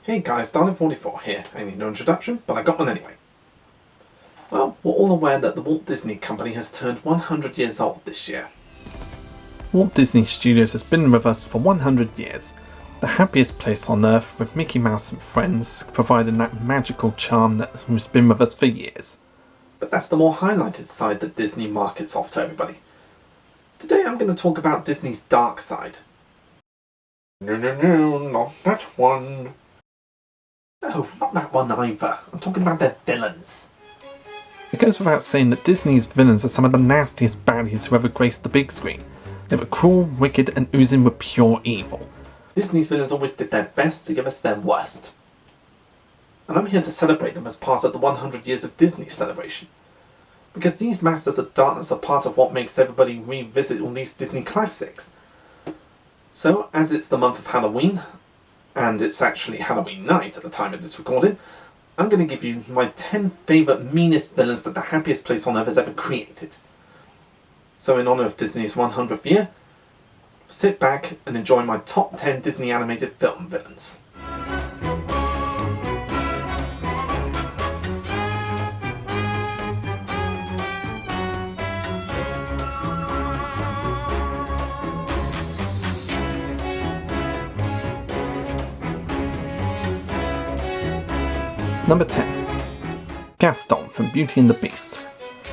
Hey guys, Dalek44 here. I need no introduction, but I got one anyway. Well, we're all aware that the Walt Disney Company has turned 100 years old this year. Walt Disney Studios has been with us for 100 years. The happiest place on earth, with Mickey Mouse and friends providing that magical charm that has been with us for years. But that's the more highlighted side that Disney markets off to everybody. Today I'm going to talk about Disney's dark side. No, not that one. No, not that one either. I'm talking about their villains. It goes without saying that Disney's villains are some of the nastiest baddies who ever graced the big screen. They were cruel, wicked, and oozing with pure evil. Disney's villains always did their best to give us their worst. And I'm here to celebrate them as part of the 100 years of Disney celebration. Because these masters of darkness are part of what makes everybody revisit all these Disney classics. So, as it's the month of Halloween, and it's actually Halloween night at the time of this recording, I'm going to give you my 10 favourite meanest villains that the happiest place on earth has ever created. So in honour of Disney's 100th year, sit back and enjoy my top 10 Disney animated film villains. Number 10. Gaston from Beauty and the Beast.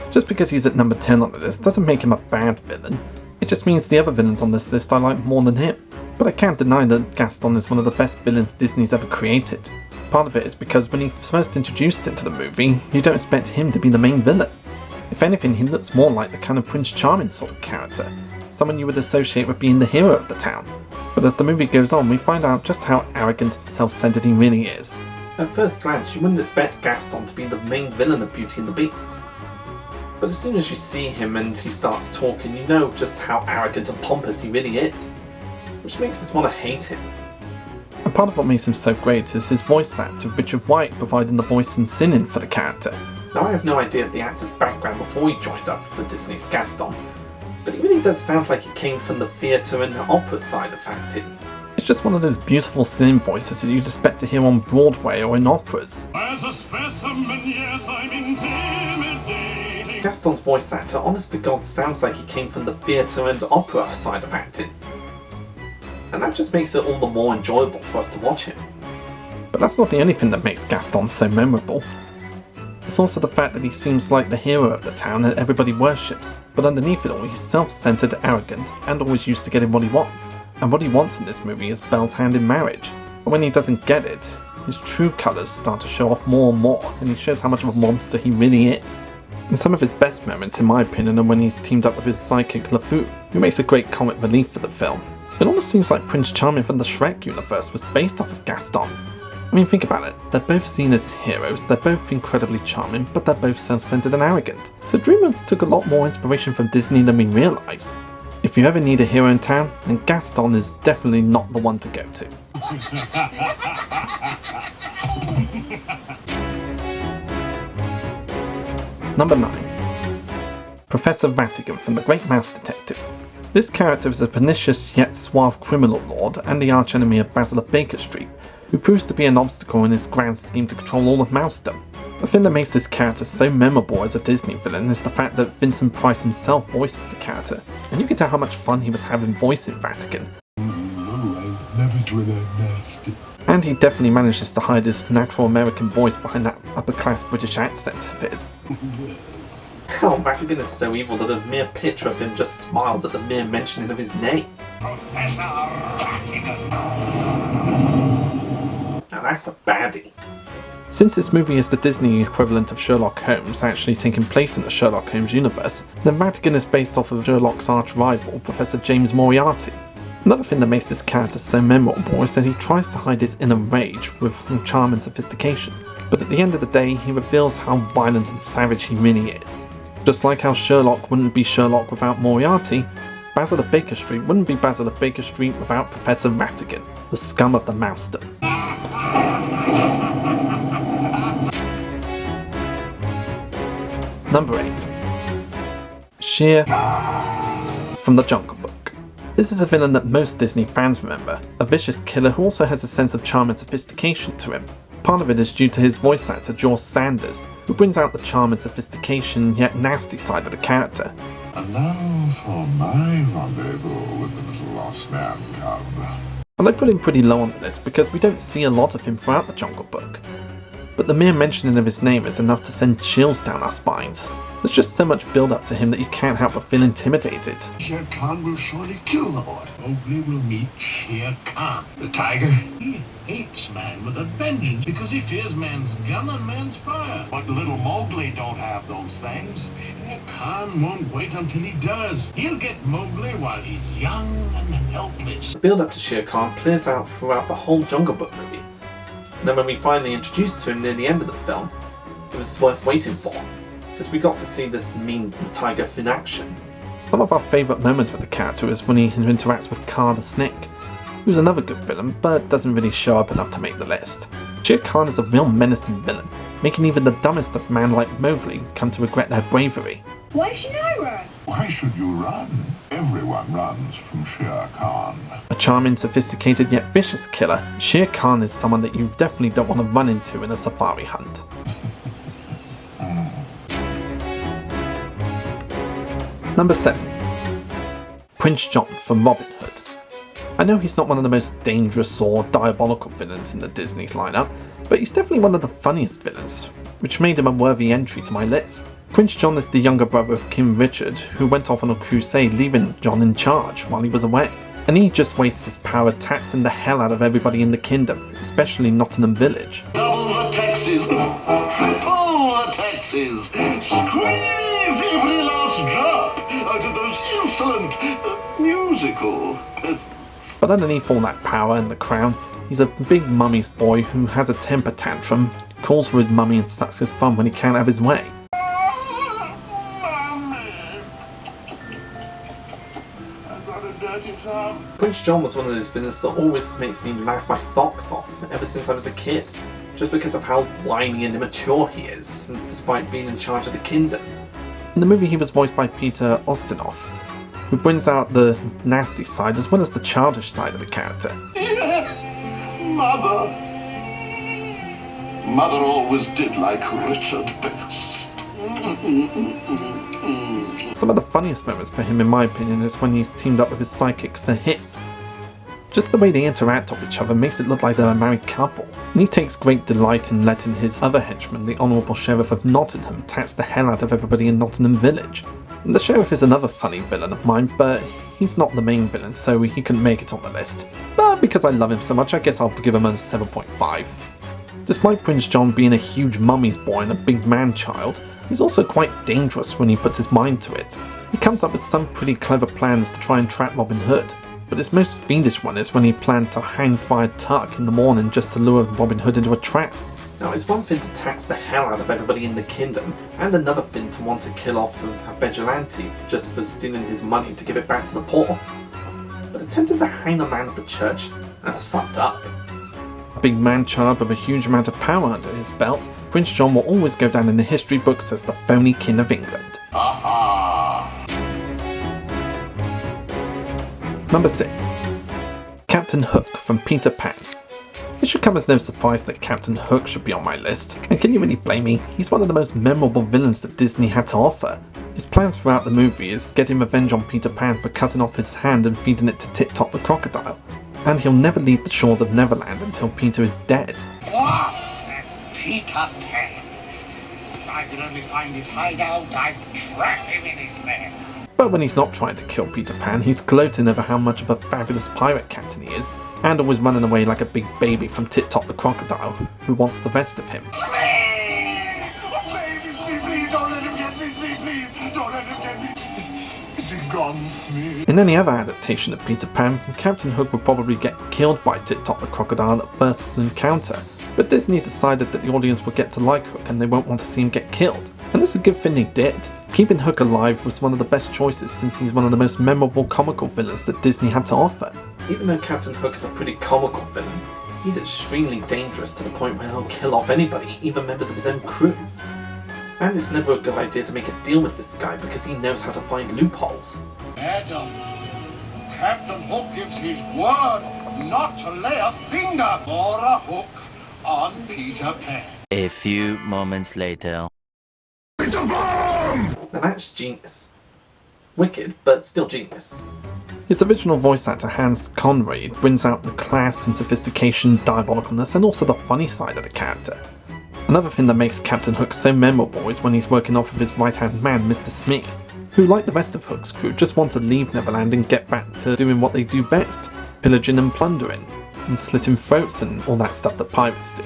Just because he's at number 10 on the list doesn't make him a bad villain. It just means the other villains on this list I like more than him. But I can't deny that Gaston is one of the best villains Disney's ever created. Part of it is because when he first introduced into the movie, you don't expect him to be the main villain. If anything, he looks more like the kind of Prince Charming sort of character, someone you would associate with being the hero of the town. But as the movie goes on, we find out just how arrogant and self-centered he really is. At first glance, you wouldn't expect Gaston to be the main villain of Beauty and the Beast. But as soon as you see him and he starts talking, you know just how arrogant and pompous he really is. Which makes us want to hate him. And part of what makes him so great is his voice actor, Richard White, providing the voice and singing for the character. Now I have no idea of the actor's background before he joined up for Disney's Gaston, but he really does sound like he came from the theatre and opera side of acting. It's just one of those beautiful singing voices that you'd expect to hear on Broadway or in operas. As a specimen, yes, I'm intimidating. Gaston's voice actor, honest to God, sounds like he came from the theatre and opera side of acting. And that just makes it all the more enjoyable for us to watch him. But that's not the only thing that makes Gaston so memorable. It's also the fact that he seems like the hero of the town that everybody worships, but underneath it all he's self-centered, arrogant, and always used to getting what he wants. And what he wants in this movie is Belle's hand in marriage. But when he doesn't get it, his true colours start to show off more and more, and he shows how much of a monster he really is. And some of his best moments, in my opinion, are when he's teamed up with his sidekick LeFou, who makes a great comic relief for the film. It almost seems like Prince Charming from the Shrek universe was based off of Gaston. I mean, think about it. They're both seen as heroes, they're both incredibly charming, but they're both self-centered and arrogant. So DreamWorks took a lot more inspiration from Disney than we realise. If you ever need a hero in town, then Gaston is definitely not the one to go to. Number 9. Professor Ratigan from The Great Mouse Detective. This character is a pernicious yet suave criminal lord and the archenemy of Basil of Baker Street, who proves to be an obstacle in his grand scheme to control all of Mousedom. The thing that makes this character so memorable as a Disney villain is the fact that Vincent Price himself voices the character, and you can tell how much fun he was having voicing Ratigan. And he definitely manages to hide his natural American voice behind that upper-class British accent of his. Oh, Ratigan is so evil that a mere picture of him just smiles at the mere mentioning of his name. Professor Ratigan. Now that's a baddie. Since this movie is the Disney equivalent of Sherlock Holmes, actually taking place in the Sherlock Holmes universe, then Ratigan is based off of Sherlock's arch-rival, Professor James Moriarty. Another thing that makes this character so memorable is that he tries to hide his inner rage with charm and sophistication, but at the end of the day he reveals how violent and savage he really is. Just like how Sherlock wouldn't be Sherlock without Moriarty, Basil of Baker Street wouldn't be Basil of Baker Street without Professor Ratigan, the scum of the Mousedom. Number 8. Sheer from The Jungle Book. This is a villain that most Disney fans remember, a vicious killer who also has a sense of charm and sophistication to him. Part of it is due to his voice actor George Sanders, who brings out the charm and sophistication yet nasty side of the character. And now for my rendezvous with the little lost man cub. And I put him pretty low on the list because we don't see a lot of him throughout the Jungle Book. But the mere mentioning of his name is enough to send chills down our spines. There's just so much build up to him that you can't help but feel intimidated. Shere Khan will surely kill the boy. Mowgli will meet Shere Khan, the tiger. He hates man with a vengeance because he fears man's gun and man's fire. But little Mowgli don't have those things. Khan won't wait until he does. He'll get Mowgli while he's young and helpless. The build up to Shere Khan plays out throughout the whole Jungle Book movie. And then when we finally introduced to him near the end of the film, it was worth waiting for, because we got to see this mean tiger in action. One of our favourite moments with the character is when he interacts with Kaa the Snake, who's another good villain, but doesn't really show up enough to make the list. Shere Khan is a real menacing villain, making even the dumbest of man like Mowgli come to regret their bravery. Why should I run? Why should you run? Everyone runs from Shere Khan. A charming, sophisticated yet vicious killer, Shere Khan is someone that you definitely don't want to run into in a safari hunt. Number 7. Prince John from Robin Hood. I know he's not one of the most dangerous or diabolical villains in the Disney's lineup, but he's definitely one of the funniest villains, which made him a worthy entry to my list. Prince John is the younger brother of King Richard, who went off on a crusade leaving John in charge while he was away. And he just wastes his power taxing the hell out of everybody in the kingdom, especially Nottingham Village. Double the taxes, triple the taxes, squeeze every last drop out of those insolent musical peasants. But underneath all that power and the crown, he's a big mummy's boy who has a temper tantrum, calls for his mummy and sucks his thumb when he can't have his way. Prince John was one of those villains that always makes me laugh my socks off ever since I was a kid, just because of how whiny and immature he is, despite being in charge of the kingdom. In the movie he was voiced by Peter Ustinov, who brings out the nasty side as well as the childish side of the character. Mother always did like Richard best. Some of the funniest moments for him in my opinion is when he's teamed up with his sidekick Sir Hiss. Just the way they interact with each other makes it look like they're a married couple, and he takes great delight in letting his other henchman, the Honourable Sheriff of Nottingham, tax the hell out of everybody in Nottingham Village. And the Sheriff is another funny villain of mine, but he's not the main villain, so he couldn't make it on the list. But because I love him so much, I guess I'll give him a 7.5. Despite Prince John being a huge mummy's boy and a big man-child, he's also quite dangerous when he puts his mind to it. He comes up with some pretty clever plans to try and trap Robin Hood, but his most fiendish one is when he planned to hang Friar Tuck in the morning just to lure Robin Hood into a trap. Now, it's one thing to tax the hell out of everybody in the kingdom, and another thing to want to kill off a vigilante just for stealing his money to give it back to the poor. But attempting to hang a man at the church, that's fucked up. A big man-child with a huge amount of power under his belt, Prince John will always go down in the history books as the phony king of England. Number 6. Captain Hook from Peter Pan. It should come as no surprise that Captain Hook should be on my list, and can you really blame me? He's one of the most memorable villains that Disney had to offer. His plans throughout the movie is getting revenge on Peter Pan for cutting off his hand and feeding it to Tip Top the crocodile, and he'll never leave the shores of Neverland until Peter is dead. Peter Pan. If I could only find his hideout, I'd trap him in his lair. But when he's not trying to kill Peter Pan, he's gloating over how much of a fabulous pirate captain he is, and always running away like a big baby from Tip Top the crocodile, who wants the best of him. Please, don't let him get me, please, don't let him get me. Is he gone, Smee? In any other adaptation of Peter Pan, Captain Hook would probably get killed by Tip Top the crocodile at first encounter, but Disney decided that the audience would get to like Hook and they won't want to see him get killed. And it's a good thing they did. Keeping Hook alive was one of the best choices since he's one of the most memorable comical villains that Disney had to offer. Even though Captain Hook is a pretty comical villain, he's extremely dangerous to the point where he'll kill off anybody, even members of his own crew. And it's never a good idea to make a deal with this guy because he knows how to find loopholes. Madam, Captain Hook gives his word not to lay a finger or a hook on Peter Pan. A few moments later. It's a bomb! Now that's genius. Wicked, but still genius. His original voice actor Hans Conroy brings out the class and sophistication, diabolicalness, and also the funny side of the character. Another thing that makes Captain Hook so memorable is when he's working off of his right-hand man, Mr. Smee, who, like the rest of Hook's crew, just want to leave Neverland and get back to doing what they do best, pillaging and plundering, and slitting throats and all that stuff that pirates do.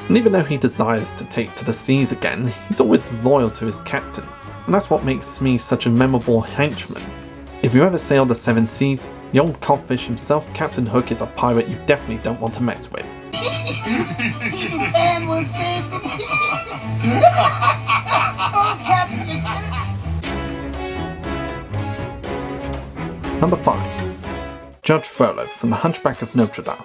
And even though he desires to take to the seas again, he's always loyal to his captain, and that's what makes Smee such a memorable henchman. If you ever sail the seven seas, the old codfish himself, Captain Hook, is a pirate you definitely don't want to mess with. Pan will save the Oh, Captain! Number 5. Judge Frolo from The Hunchback of Notre Dame.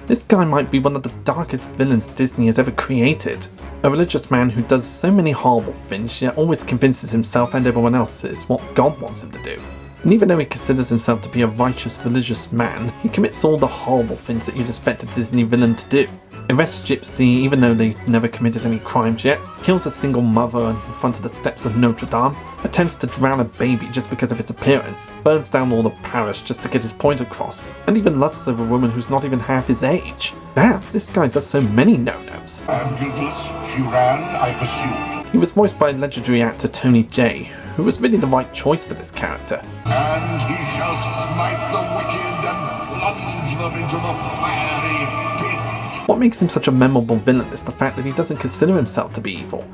This guy might be one of the darkest villains Disney has ever created. A religious man who does so many horrible things, yet always convinces himself and everyone else it's what God wants him to do. And even though he considers himself to be a righteous religious man, he commits all the horrible things that you'd expect a Disney villain to do. Arrests Gypsy even though they never committed any crimes yet, kills a single mother in front of the steps of Notre Dame, attempts to drown a baby just because of its appearance, burns down all the parish just to get his point across, and even lusts over a woman who's not even half his age. Damn, this guy does so many no-nos. I'm guiltless. She ran, I pursued. He was voiced by legendary actor Tony Jay, who was really the right choice for this character. And he shall smite the wicked and plunge them into the fiery pit. What makes him such a memorable villain is the fact that he doesn't consider himself to be evil.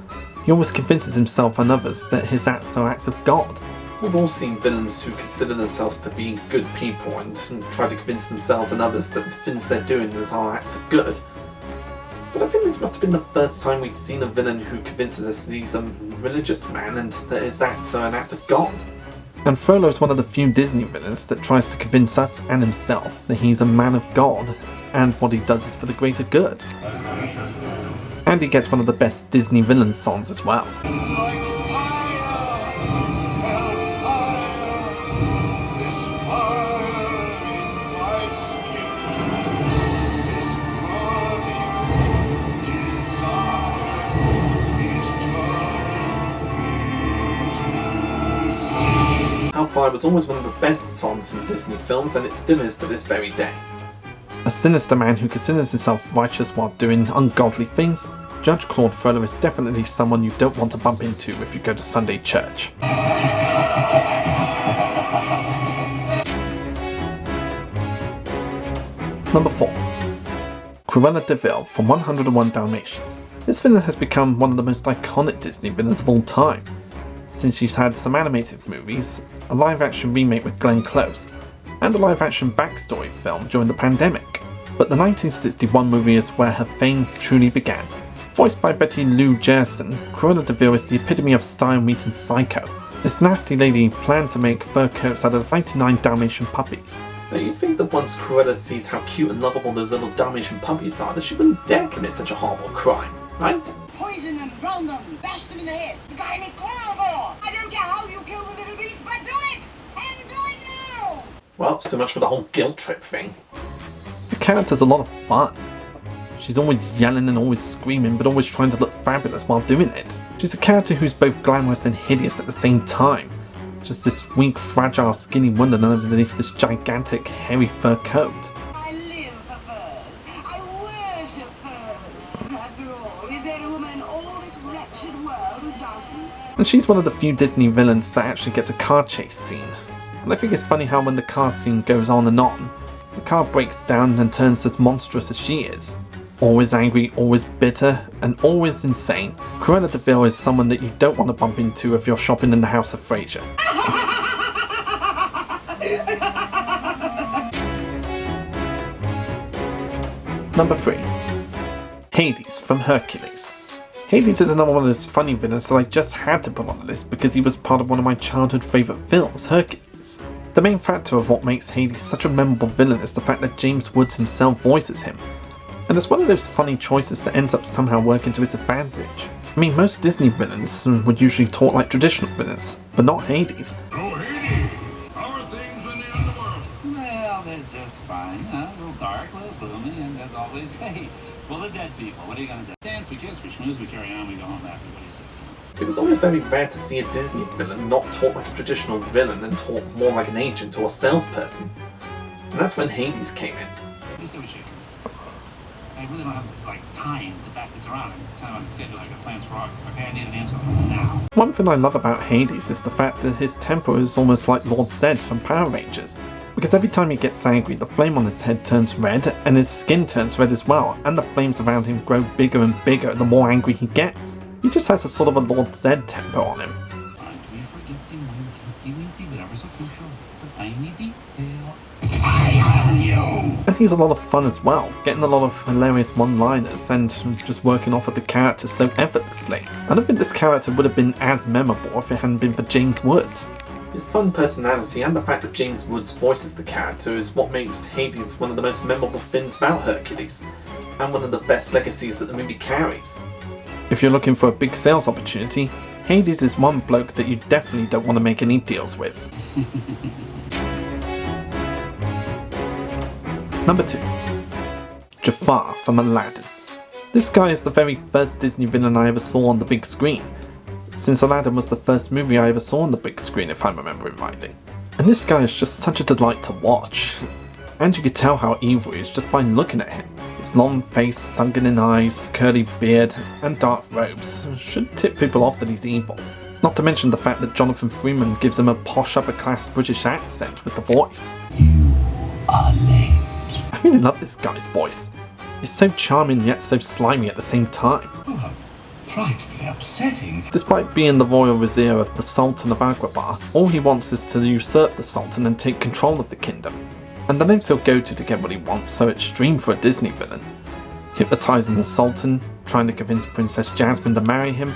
He always convinces himself and others that his acts are acts of God. We've all seen villains who consider themselves to be good people and try to convince themselves and others that the things they're doing are acts of good. But I think this must have been the first time we've seen a villain who convinces us that he's a religious man and that his acts are an act of God. And Frollo is one of the few Disney villains that tries to convince us and himself that he's a man of God and what he does is for the greater good. And he gets one of the best Disney villain songs as well. Hellfire was always one of the best songs in Disney films, and it still is to this very day. A sinister man who considers himself righteous while doing ungodly things, Judge Claude Frollo is definitely someone you don't want to bump into if you go to Sunday church. Number 4. Cruella DeVille from 101 Dalmatians. This villain has become one of the most iconic Disney villains of all time, since she's had some animated movies, a live-action remake with Glenn Close, and a live-action backstory film during the pandemic. But the 1961 movie is where her fame truly began. Voiced by Betty Lou Gerson, Cruella DeVille is the epitome of style meeting psycho. This nasty lady planned to make fur coats out of 99 Dalmatian puppies. Now you'd think that once Cruella sees how cute and lovable those little Dalmatian puppies are, that she wouldn't dare commit such a horrible crime, right? Poison them, drown them, bash them in the head. The guy made horrible. I don't care how you kill the little beast, but do it! And do it now! Well, so much for the whole guilt trip thing. The character's a lot of fun. She's always yelling and always screaming, but always trying to look fabulous while doing it. She's a character who's both glamorous and hideous at the same time. Just this weak, fragile, skinny wonderland underneath this gigantic, hairy fur coat. I live for furs. I worship furs. After all, is there a woman in all this wretched world who doesn't? And she's one of the few Disney villains that actually gets a car chase scene. And I think it's funny how when the car scene goes on, the car breaks down and turns as monstrous as she is. Always angry, always bitter, and always insane, Cruella DeVille is someone that you don't want to bump into if you're shopping in the House of Fraser. Number 3. Hades from Hercules. Hades is another one of those funny villains that I just had to put on the list because he was part of one of my childhood favourite films, Hercules. The main factor of what makes Hades such a memorable villain is the fact that James Woods himself voices him. And it's one of those funny choices that ends up somehow working to his advantage. I mean, most Disney villains would usually talk like traditional villains, but not Hades. Oh, Hades! How are things in the underworld? please. Hey, full of dead people. What are you gonna do? Dance, we kiss, we schmooze, we carry on, we go home after. What do you say? It was always very rare to see a Disney villain not talk like a traditional villain and talk more like an agent or a salesperson. And that's when Hades came in. I really don't have, time to back this around. I'm kind of on schedule. I got plans for August. Okay, I need an answer now. One thing I love about Hades is the fact that his temper is almost like Lord Zed from Power Rangers. Because every time he gets angry, the flame on his head turns red, and his skin turns red as well, and the flames around him grow bigger and bigger the more angry he gets. He just has a sort of a Lord Zed temper on him. And he's a lot of fun as well, getting a lot of hilarious one-liners and just working off of the character so effortlessly. I don't think this character would have been as memorable if it hadn't been for James Woods. His fun personality and the fact that James Woods voices the character is what makes Hades one of the most memorable things about Hercules, and one of the best legacies that the movie carries. If you're looking for a big sales opportunity, Hades is one bloke that you definitely don't want to make any deals with. Number 2. Jafar from Aladdin. This guy is the very first Disney villain I ever saw on the big screen, since Aladdin was the first movie I ever saw on the big screen if I'm remembering rightly. And this guy is just such a delight to watch, and you could tell how evil he is just by looking at him. His long face, sunken eyes, curly beard, and dark robes should tip people off that he's evil. Not to mention the fact that Jonathan Freeman gives him a posh upper-class British accent with the voice. You are late. I really love this guy's voice. It's so charming yet so slimy at the same time. Oh, frightfully upsetting. Despite being the royal vizier of the Sultan of Agrabah, all he wants is to usurp the Sultan and take control of the kingdom. And the lengths he'll go to get what he wants so extreme for a Disney villain. Hypnotising the Sultan, trying to convince Princess Jasmine to marry him,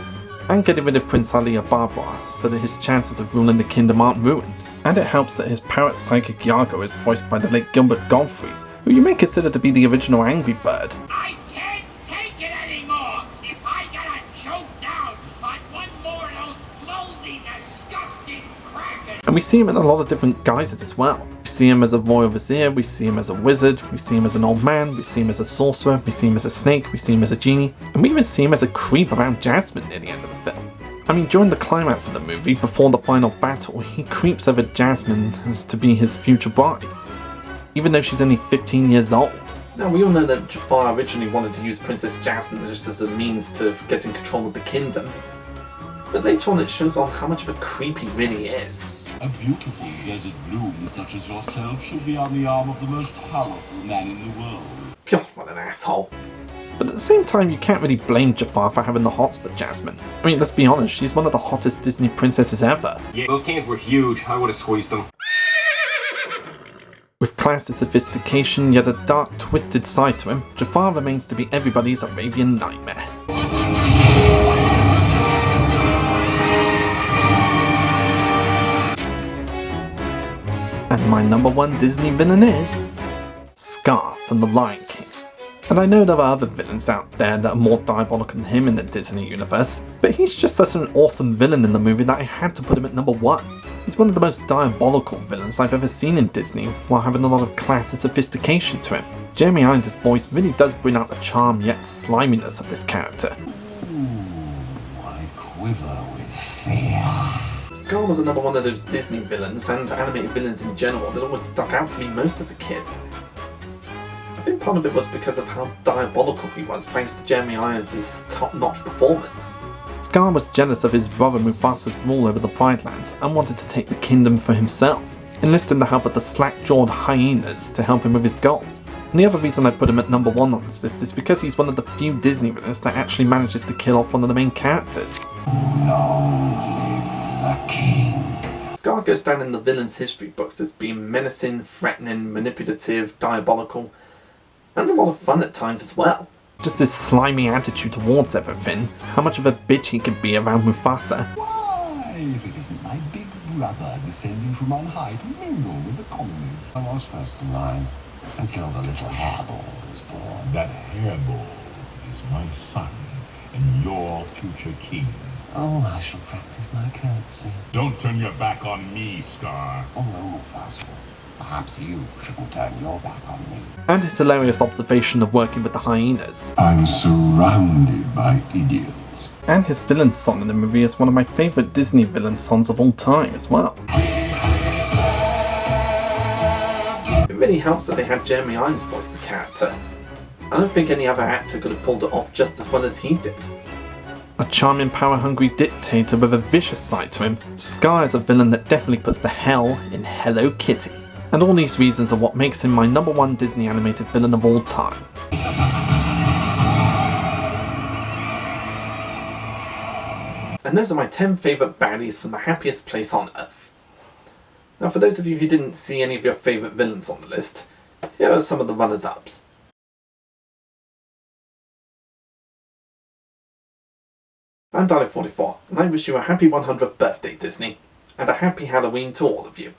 and getting rid of Prince Ali of Barbara so that his chances of ruling the kingdom aren't ruined. And it helps that his parrot psychic Iago is voiced by the late Gilbert Gottfried, who you may consider to be the original Angry Bird. I can't take it anymore! If I gotta choke down on one more of those moldy, disgusting crackers! And we see him in a lot of different guises as well. We see him as a royal vizier, we see him as a wizard, we see him as an old man, we see him as a sorcerer, we see him as a snake, we see him as a genie, and we even see him as a creep around Jasmine near the end of the film. I mean, during the climax of the movie, before the final battle, he creeps over Jasmine to be his future bride, even though she's only 15 years old. Now, we all know that Jafar originally wanted to use Princess Jasmine just as a means to getting control of the kingdom, but later on it shows on how much of a creep he really is. A beautiful desert bloom such as yourself should be on the arm of the most powerful man in the world. God, what an asshole. But at the same time, you can't really blame Jafar for having the hots for Jasmine. I mean, let's be honest, she's one of the hottest Disney princesses ever. Yeah, those cans were huge. I would have squeezed them. With classy sophistication yet a dark, twisted side to him, Jafar remains to be everybody's Arabian nightmare. And my number 1 Disney villain is Scar from The Lion King. And I know there are other villains out there that are more diabolical than him in the Disney universe, but he's just such an awesome villain in the movie that I had to put him at number 1. He's one of the most diabolical villains I've ever seen in Disney, while having a lot of class and sophistication to him. Jeremy Irons' voice really does bring out the charm yet sliminess of this character. Ooh, I quiver with fear. Scar was another one of those Disney villains, and animated villains in general, that always stuck out to me most as a kid. I think part of it was because of how diabolical he was, thanks to Jeremy Irons' top-notch performance. Scar was jealous of his brother Mufasa's rule over the Pride Lands and wanted to take the kingdom for himself, enlisting the help of the slack-jawed hyenas to help him with his goals. And the other reason I put him at number 1 on this list is because he's one of the few Disney villains that actually manages to kill off one of the main characters. Long live the king. Scar goes down in the villain's history books as being menacing, threatening, manipulative, diabolical, and a lot of fun at times as well. Just his slimy attitude towards everything, how much of a bitch he can be around Mufasa. Why, if it isn't my big brother descending from on high to mingle with the commoners. I was first in line until the little hairball was born. That hairball is my son and your future king. Oh, I shall practice my curtsy. Don't turn your back on me, Scar. Oh, no, Mufasa. Perhaps you shouldn't turn your back on me. And his hilarious observation of working with the hyenas. I'm surrounded by idiots. And his villain song in the movie is one of my favourite Disney villain songs of all time as well. It really helps that they had Jeremy Irons voice the character. I don't think any other actor could have pulled it off just as well as he did. A charming, power-hungry dictator with a vicious side to him, Scar is a villain that definitely puts the hell in Hello Kitty. And all these reasons are what makes him my #1 Disney animated villain of all time. And those are my 10 favourite baddies from the happiest place on Earth. Now for those of you who didn't see any of your favourite villains on the list, here are some of the runners-ups. I'm Dalek44, and I wish you a happy 100th birthday, Disney, and a happy Halloween to all of you.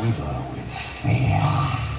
Quiver with fear.